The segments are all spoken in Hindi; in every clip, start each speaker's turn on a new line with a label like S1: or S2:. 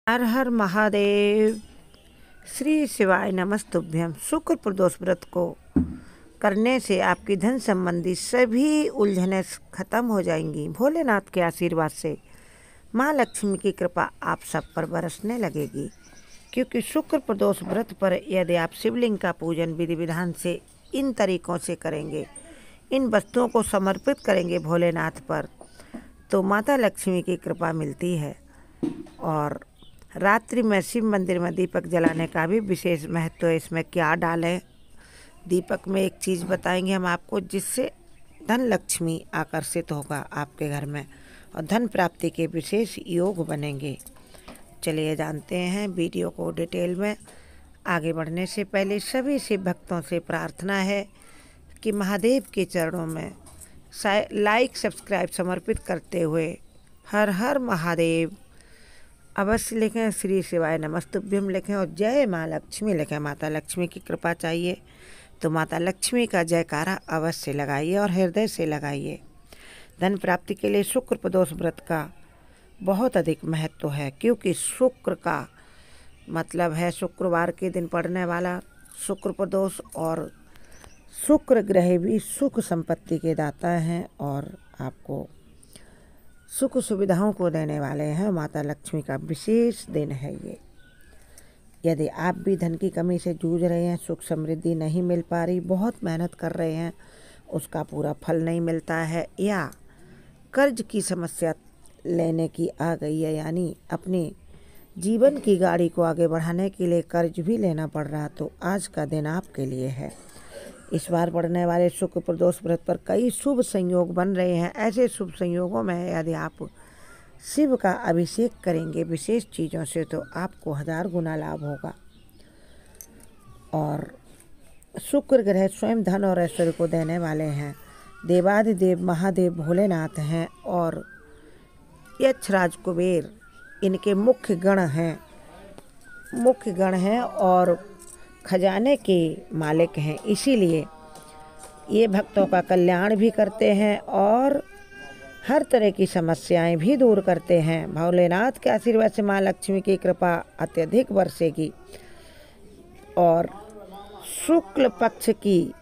S1: हर हर महादेव। श्री शिवाय नमस्तुभ्यम। शुक्र प्रदोष व्रत को करने से आपकी धन संबंधी सभी उलझनें खत्म हो जाएंगी। भोलेनाथ के आशीर्वाद से माँ लक्ष्मी की कृपा आप सब पर बरसने लगेगी। क्योंकि शुक्र प्रदोष व्रत पर यदि आप शिवलिंग का पूजन विधि विधान से इन तरीकों से करेंगे, इन वस्तुओं को समर्पित करेंगे भोलेनाथ पर, तो माता लक्ष्मी की कृपा मिलती है। और रात्रि में शिव मंदिर में दीपक जलाने का भी विशेष महत्व है। इसमें क्या डालें, दीपक में एक चीज़ बताएंगे हम आपको, जिससे धन लक्ष्मी आकर्षित होगा आपके घर में और धन प्राप्ति के विशेष योग बनेंगे। चलिए जानते हैं वीडियो को डिटेल में। आगे बढ़ने से पहले सभी शिव भक्तों से प्रार्थना है कि महादेव के चरणों में लाइक सब्सक्राइब समर्पित करते हुए हर हर महादेव अवश्य लिखें, श्री शिवाय नमस्तुभ्यम लिखें और जय माँ लक्ष्मी लिखें। माता लक्ष्मी की कृपा चाहिए तो माता लक्ष्मी का जयकारा अवश्य लगाइए और हृदय से लगाइए। धन प्राप्ति के लिए शुक्र प्रदोष व्रत का बहुत अधिक महत्व है, क्योंकि शुक्र का मतलब है शुक्रवार के दिन पड़ने वाला शुक्र प्रदोष, और शुक्र ग्रह भी सुख संपत्ति के दाता हैं और आपको सुख सुविधाओं को देने वाले हैं। माता लक्ष्मी का विशेष दिन है ये। यदि आप भी धन की कमी से जूझ रहे हैं, सुख समृद्धि नहीं मिल पा रही, बहुत मेहनत कर रहे हैं, उसका पूरा फल नहीं मिलता है, या कर्ज की समस्या लेने की आ गई है, यानी अपने जीवन की गाड़ी को आगे बढ़ाने के लिए कर्ज भी लेना पड़ रहा, तो आज का दिन आपके लिए है। इस बार पड़ने वाले शुक्र प्रदोष व्रत पर कई शुभ संयोग बन रहे हैं। ऐसे शुभ संयोगों में यदि आप शिव का अभिषेक करेंगे विशेष चीज़ों से, तो आपको 1000 गुना लाभ होगा। और शुक्र ग्रह स्वयं धन और ऐश्वर्य को देने वाले हैं। देवादिदेव महादेव भोलेनाथ हैं और यक्षराज कुबेर इनके मुख्य गण हैं और खजाने के मालिक हैं। इसीलिए ये भक्तों का कल्याण भी करते हैं और हर तरह की समस्याएं भी दूर करते हैं। भोलेनाथ के आशीर्वाद से माँ लक्ष्मी की कृपा अत्यधिक बरसेगी। और शुक्ल पक्ष की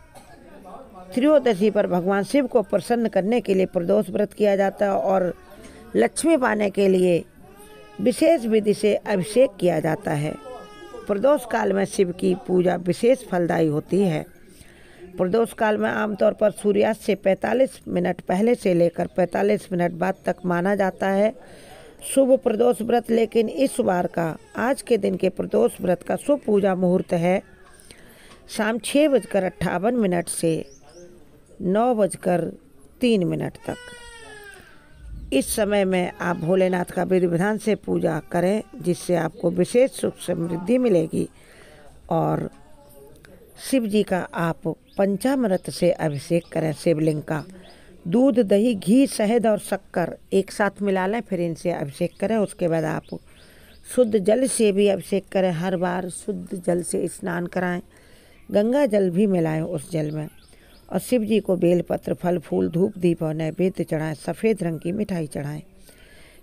S1: त्रयोदशी पर भगवान शिव को प्रसन्न करने के लिए प्रदोष व्रत किया जाता है और लक्ष्मी पाने के लिए विशेष विधि से अभिषेक किया जाता है। प्रदोष काल में शिव की पूजा विशेष फलदायी होती है। प्रदोष काल में आमतौर पर सूर्यास्त से 45 मिनट पहले से लेकर 45 मिनट बाद तक माना जाता है शुभ प्रदोष व्रत। लेकिन इस बार का आज के दिन के प्रदोष व्रत का शुभ पूजा मुहूर्त है शाम 6:58 से 9:03 तक। इस समय में आप भोलेनाथ का विधि विधान से पूजा करें, जिससे आपको विशेष सुख समृद्धि मिलेगी। और शिव जी का आप पंचामृत से अभिषेक करें। शिवलिंग का दूध, दही, घी, शहद और शक्कर एक साथ मिला लें, फिर इनसे अभिषेक करें। उसके बाद आप शुद्ध जल से भी अभिषेक करें। हर बार शुद्ध जल से स्नान कराएं, गंगा जल भी मिलाएं उस जल में। और शिव जी को बेलपत्र, फल फूल, धूप दीप और नैवेद्य चढ़ाएं, सफ़ेद रंग की मिठाई चढ़ाएं।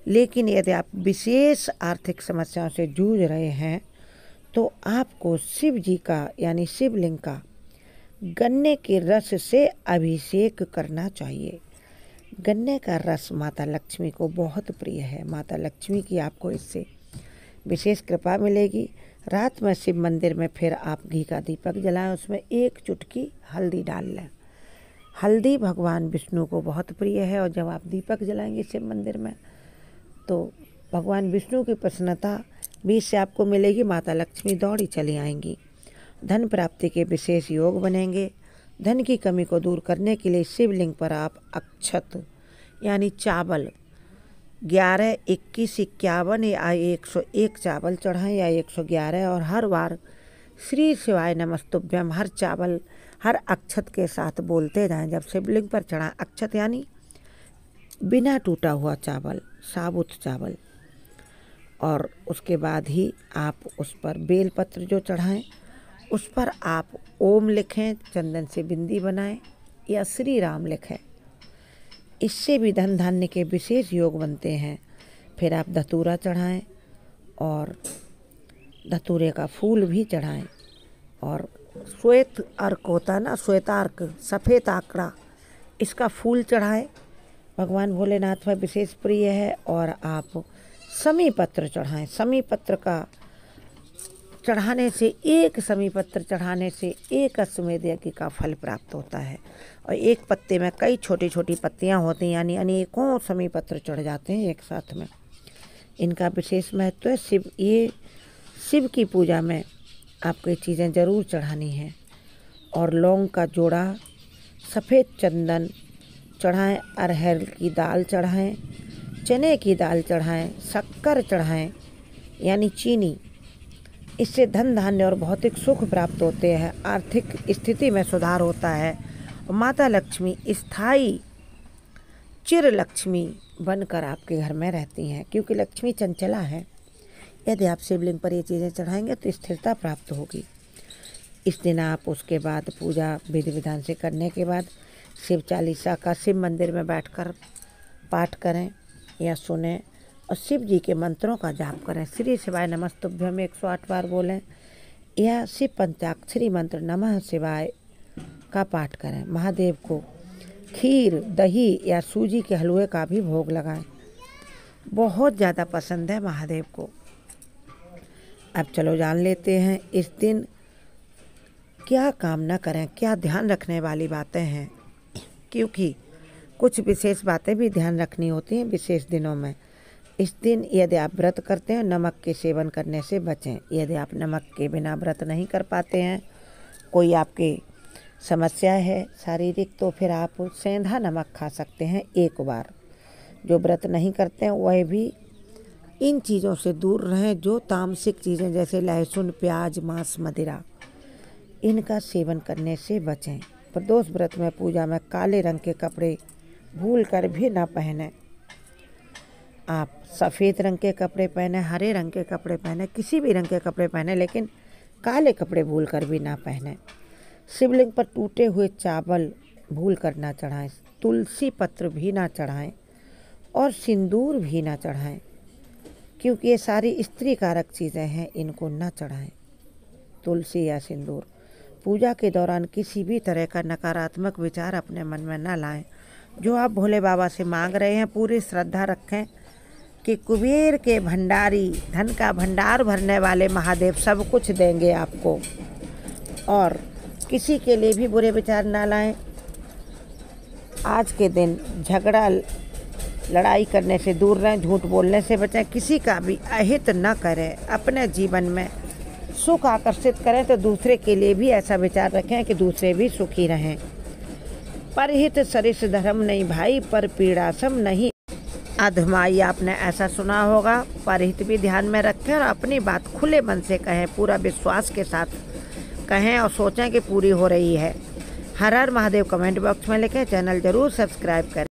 S1: लेकिन यदि आप विशेष आर्थिक समस्याओं से जूझ रहे हैं तो आपको शिव जी का यानी शिवलिंग का गन्ने के रस से अभिषेक करना चाहिए। गन्ने का रस माता लक्ष्मी को बहुत प्रिय है। माता लक्ष्मी की आपको इससे विशेष कृपा मिलेगी। रात में शिव मंदिर में फिर आप घी का दीपक जलाएं, उसमें 1 चुटकी हल्दी डाल लें। हल्दी भगवान विष्णु को बहुत प्रिय है और जब आप दीपक जलाएंगे शिव मंदिर में तो भगवान विष्णु की प्रसन्नता भी इससे आपको मिलेगी। माता लक्ष्मी दौड़ी चली आएंगी। धन प्राप्ति के विशेष योग बनेंगे। धन की कमी को दूर करने के लिए शिवलिंग पर आप अक्षत यानी चावल 11, 21, 51 या 101 चावल चढ़ाएं या 111। और हर बार श्री शिवाय नमस्तुभ्यम हर अक्षत के साथ बोलते जाएं। जब शिवलिंग पर चढ़ाएं अक्षत यानी बिना टूटा हुआ चावल, साबुत चावल। और उसके बाद ही आप उस पर बेलपत्र जो चढ़ाएं उस पर आप ओम लिखें, चंदन से बिंदी बनाएं या श्री राम लिखें। इससे भी धन धान्य के विशेष योग बनते हैं। फिर आप धतूरा चढ़ाएं और धतूरे का फूल भी चढ़ाएं। और श्वेत अर्क होता है ना, श्वेतार्क, सफ़ेद आंकड़ा, इसका फूल चढ़ाएं। भगवान भोलेनाथ में विशेष प्रिय है। और आप समी पत्र चढ़ाएं। समी पत्र का चढ़ाने से, एक समी पत्र चढ़ाने से एक अश्वमेध यज्ञ का फल प्राप्त होता है। और एक पत्ते में कई छोटी छोटी पत्तियां होती हैं, यानी अनेकों समी पत्र चढ़ जाते हैं एक साथ में। इनका विशेष महत्व है। ये शिव की पूजा में आपको ये चीज़ें ज़रूर चढ़ानी हैं। और लौंग का जोड़ा, सफ़ेद चंदन चढ़ाएं, अरहर की दाल चढ़ाएं, चने की दाल चढ़ाएं, शक्कर चढ़ाएं यानी चीनी। इससे धन धान्य और भौतिक सुख प्राप्त होते हैं, आर्थिक स्थिति में सुधार होता है। और माता लक्ष्मी स्थायी चिर लक्ष्मी बनकर आपके घर में रहती हैं, क्योंकि लक्ष्मी चंचला है। यदि आप शिवलिंग पर ये चीज़ें चढ़ाएंगे तो स्थिरता प्राप्त होगी। इस दिन आप उसके बाद पूजा विधि विधान से करने के बाद शिव चालीसा का शिव मंदिर में बैठकर पाठ करें या सुनें और शिव जी के मंत्रों का जाप करें। श्री शिवाय नमस्तुभ्यम 108 बार बोलें या शिव पंचाक्षरी मंत्र नमः शिवाय का पाठ करें। महादेव को खीर, दही या सूजी के हलवे का भी भोग लगाएं। बहुत ज़्यादा पसंद है महादेव को। अब चलो जान लेते हैं इस दिन क्या काम न करें, क्या ध्यान रखने वाली बातें हैं, क्योंकि कुछ विशेष बातें भी ध्यान रखनी होती हैं विशेष दिनों में। इस दिन यदि आप व्रत करते हैं, नमक के सेवन करने से बचें। यदि आप नमक के बिना व्रत नहीं कर पाते हैं, कोई आपकी समस्या है शारीरिक, तो फिर आप सेंधा नमक खा सकते हैं एक बार। जो व्रत नहीं करते हैं वह भी इन चीज़ों से दूर रहें, जो तामसिक चीज़ें जैसे लहसुन, प्याज, मांस, मदिरा, इनका सेवन करने से बचें। प्रदोष व्रत में पूजा में काले रंग के कपड़े भूल कर भी ना पहने। आप सफ़ेद रंग के कपड़े पहने, हरे रंग के कपड़े पहने, किसी भी रंग के कपड़े पहने, लेकिन काले कपड़े भूल कर भी ना पहने। शिवलिंग पर टूटे हुए चावल भूल कर ना चढ़ाएं, तुलसी पत्र भी ना चढ़ाएं और सिंदूर भी ना चढ़ाएं, क्योंकि ये सारी स्त्री कारक चीज़ें हैं, इनको ना चढ़ाएं। तुलसी या सिंदूर। पूजा के दौरान किसी भी तरह का नकारात्मक विचार अपने मन में न लाएं। जो आप भोले बाबा से मांग रहे हैं, पूरी श्रद्धा रखें कि कुबेर के भंडारी, धन का भंडार भरने वाले महादेव सब कुछ देंगे आपको। और किसी के लिए भी बुरे विचार ना लाएं। आज के दिन झगड़ा, लड़ाई करने से दूर रहें, झूठ बोलने से बचें, किसी का भी अहित न करें। अपने जीवन में सुख आकर्षित करें तो दूसरे के लिए भी ऐसा विचार रखें कि दूसरे भी सुखी रहें। परहित सरिस धर्म नहीं भाई, पर पीड़ासम नहीं अधमाई। आपने ऐसा सुना होगा। परहित भी ध्यान में रखें और अपनी बात खुले मन से कहें, पूरा विश्वास के साथ कहें और सोचें कि पूरी हो रही है। हर हर महादेव कमेंट बॉक्स में लिखें। चैनल जरूर सब्सक्राइब करें।